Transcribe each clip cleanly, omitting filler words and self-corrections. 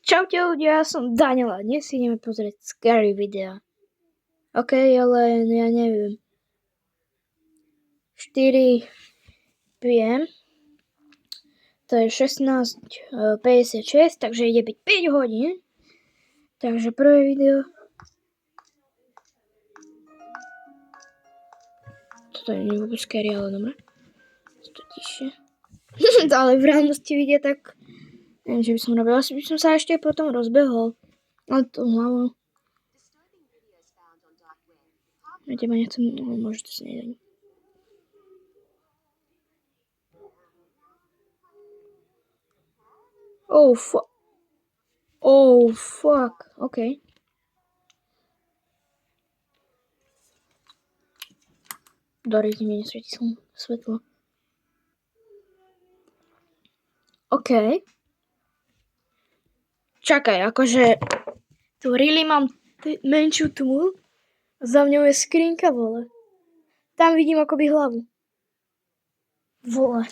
Čaute ľudia, ja som Daniela, dnes si ideme pozrieť scary videa. OK, ale ja neviem. 4 p.m. To je 16:56, takže ide byť 5 hodín. Takže prvé video. Toto nie je vôbec scary, ale dobre. To tišie. Ale v reálnosti vidia tak... Neviem, že by som robil. Asi by som sa ešte potom rozbehol. Ale to hlavou. Ja teba nechcem... No, môže to sa nedať. Oh fuck. OK. Dorite mi nesvieti svetlo. OK. Čakaj, akože... Tu really mám menšiu tmu. Za mňou je skrinka, vole. Tam vidím akoby hlavu. Vole.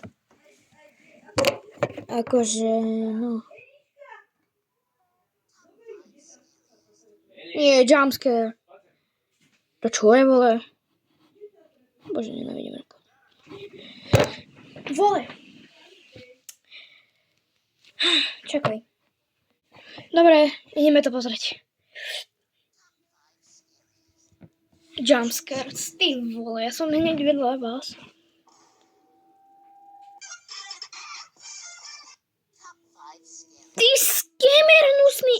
Akože, no. Nie, jumpscare. To čo je, vole? Bože, nenávidím rako. Vole. Čakaj. Dobre, ideme to pozrieť. Jumpscare. Ty vole, ja som hneď vedľa vás. Ty skemer hnusný.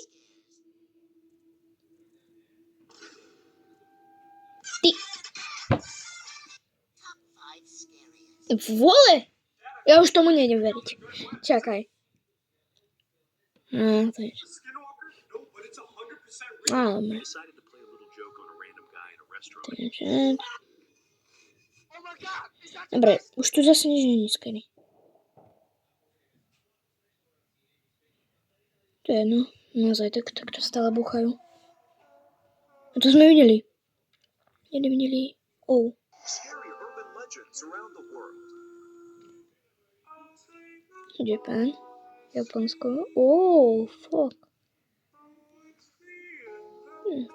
Ty. Vole. Ja už tomu nejdem veriť. Čakaj. No, to je... Dobre. Dobre, už tu zase nič není scary. To je jedno. Naozaj, tak to stále búchajú. A to sme videli. Nevideli. Oh. Japan. Japonsko. Oh, fuck.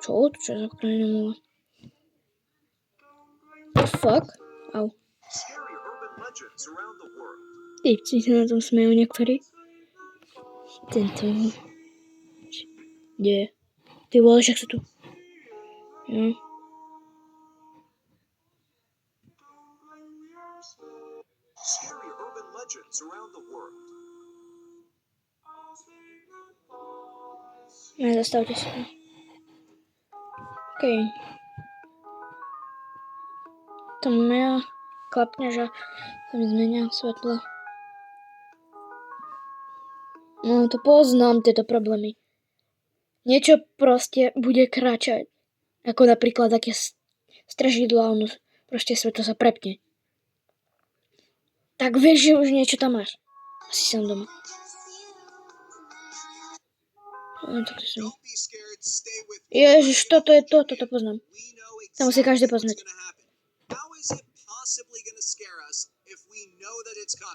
Čo? Čo za krajina mala? Fuck. Au. Typci sa na tom smejú niektorí. Tento... Kde? Ty vole, však sa tu... Ja. Ne, zastavte sa. OK. To mňa klapne, že sa mi zmenia svetlo. No to poznám, tieto problémy. Niečo proste bude kráčať. Ako napríklad také stražidlo a ono proste svetlo sa prepne. Tak vieš, že už niečo tam máš. Asi som doma. Ježiš, toto je to, toto poznám. To musí každý poznať.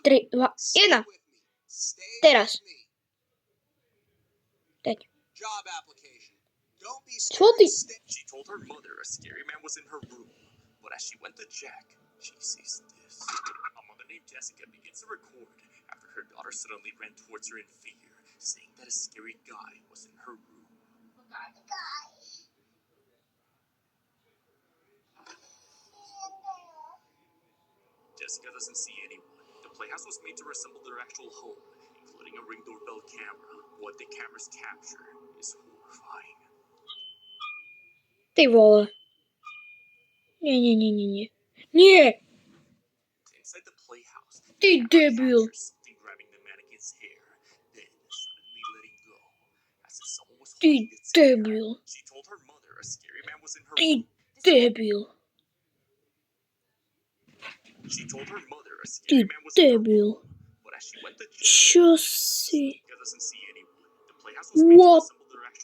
3, 2, 1. Teraz. Teď. Čo ty? She told her mother a scary man was in her room, but as she went to check, she sees this. A mother named Jessica begins to record after her daughter suddenly ran towards her in fear, saying that a scary guy was in her room. Jessica doesn't see anyone. The playhouse was made to resemble their actual home, including a ring doorbell camera. What the cameras capture is horrifying. Ty vole. Nie. Nie! Inside the playhouse, ty debil. Ty debil. Ty debil. Ty debil. Čo si? What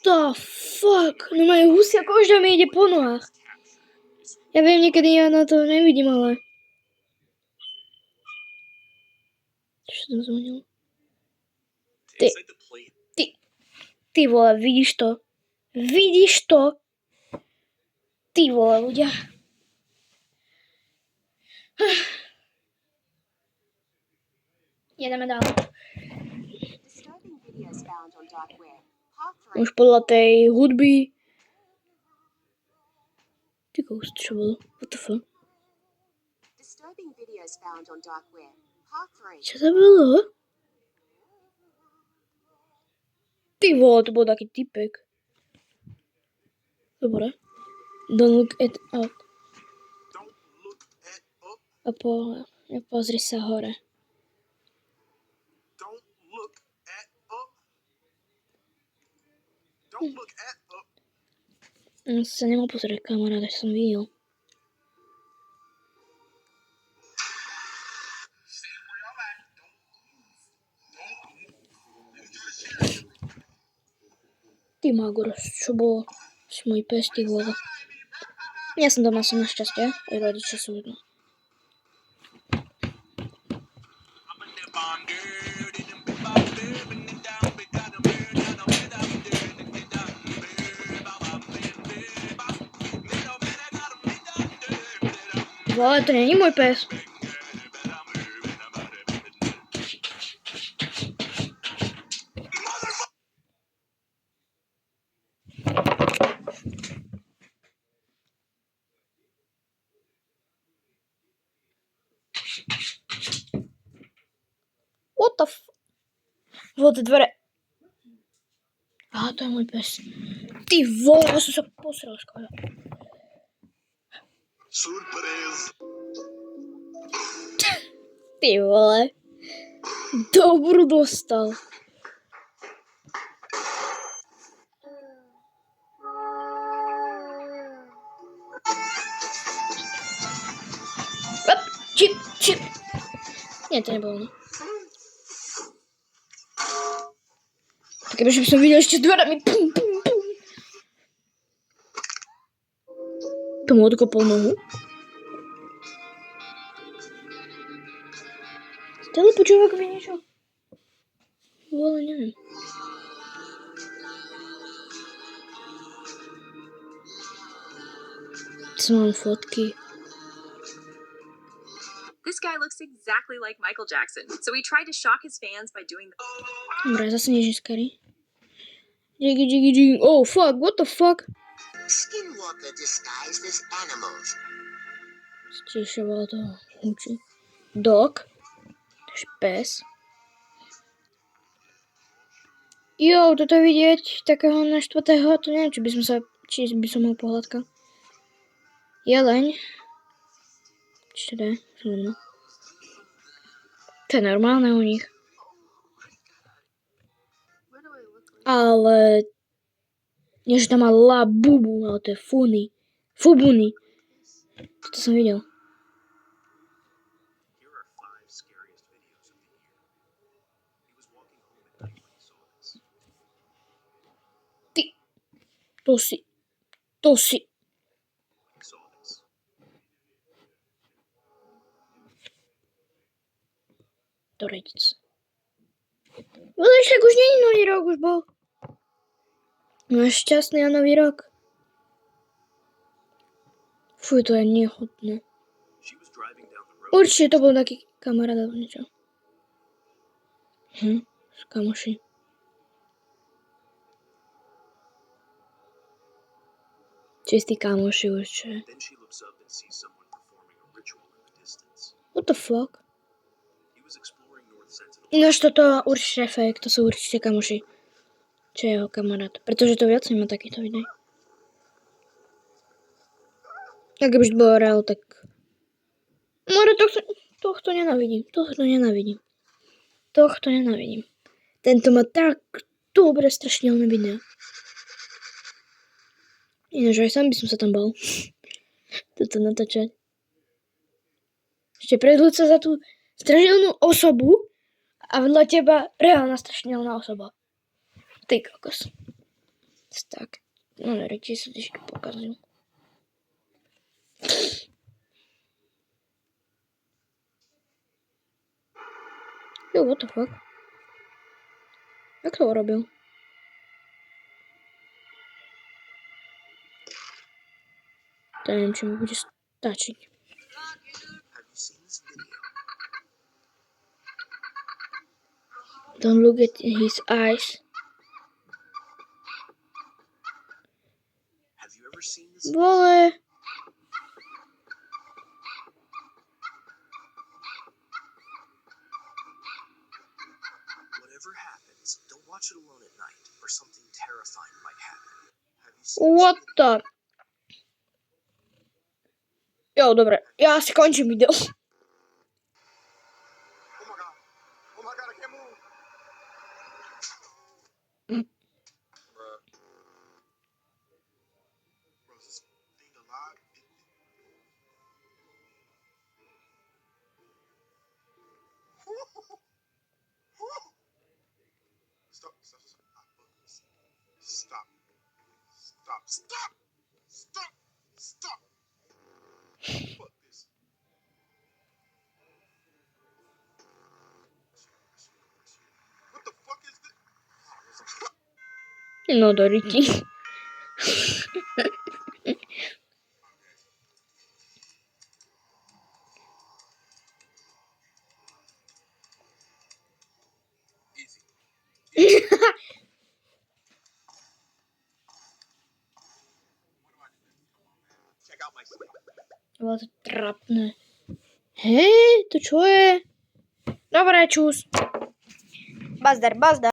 the fuck? No majú husia kožda mi ide po nohách. Ja viem, niekedy ja na to nevidím, ale... Čo som zvonil? Ty. Ty vole, vidíš to? Vidíš to? Ty vole, ľudia. Jedeme ďalej. Už podľa tej hudby. Ty kokos, čo bolo? What the fuck? Čo to bolo? Ty vole, to bol taký typek. Dobre. Don't look at up. A pozri sa hore. Sa nemal pozrieť kamarát, až som videl. Ty Magoros, čo bolo? Si môj pes, ty vole. Ja som doma, som našťastie. Aj rodičia sú jedno. Ale to není môj pes. What the f... Vole, dvere. Aha, to je môj pes. Ty vole, ja som sa posral skoro. Ty vole. Dobrú dostal. Čip. Nie, to nebolo. Kebyže by som videl ešte s dverami. Pum. Tomu odkopol nohu. Stále počúva akoby niečo. Ale neviem. Co mám fotky. This guy looks exactly like Michael Jackson, so he tried to shock his fans by doing the... Dobre, zase niečo skary. Jiggy. Oh, fuck, what the fuck? Skinwalker disguised as animals. Stiešoval to hučí. Dog. Pes. Jo, toto vidieť takého naštvatého, to neviem, či by som mal pohľadka. Jeleň. Čo to je? To je normálne u nich. Ale... Nie, že tam má labubu, ale to je Fubuni. Toto som videl. Ty. To si. Do redic. Ale však už nie je nový rok, už bol. Máš šťastný a nový rok. Fuj, to je nehodné. Určite to bol taký kamarát alebo niečo. S kamoši. Čistý kamoši určite. What the fuck? Ináč toto určite fake, to sú určite kamoši. Čo je jeho kamarát. Pretože to viac má takýto videí. Ak by to bolo reál, tak... More, tohto nenávidím. Tento má tak dobre strašidelné video. Ináč aj sám by som sa tam bal. Toto natáčať. Ešte predľúť sa za tú strašidelnú osobu a vedľa teba reálna strašidelná osoba. Ty kokos. Tak. No reči sa trošku pokazil. Jo, what the fuck? Jak to urobil? To neviem, či mi bude stačiť. Have you seen this video? Don't look at his eyes. Have you ever seen this? Vole. Whatever happens, don't watch it alone at night, or something terrifying might happen. Have you seen this What video? the? Jo, dobre. Ja si končím video. Oh my god! Oh my god! I can't move. Bruh. Bro, is this thing alive? Stop! Stop! Stop! Stop! Stop! Stop! Stop! Fuck this. What the fuck is this? No, Doriti. Easy. Check out my snap. Bolo to trapné. Hej, to čo je? Dobre, čus. Bazdar, bazdar.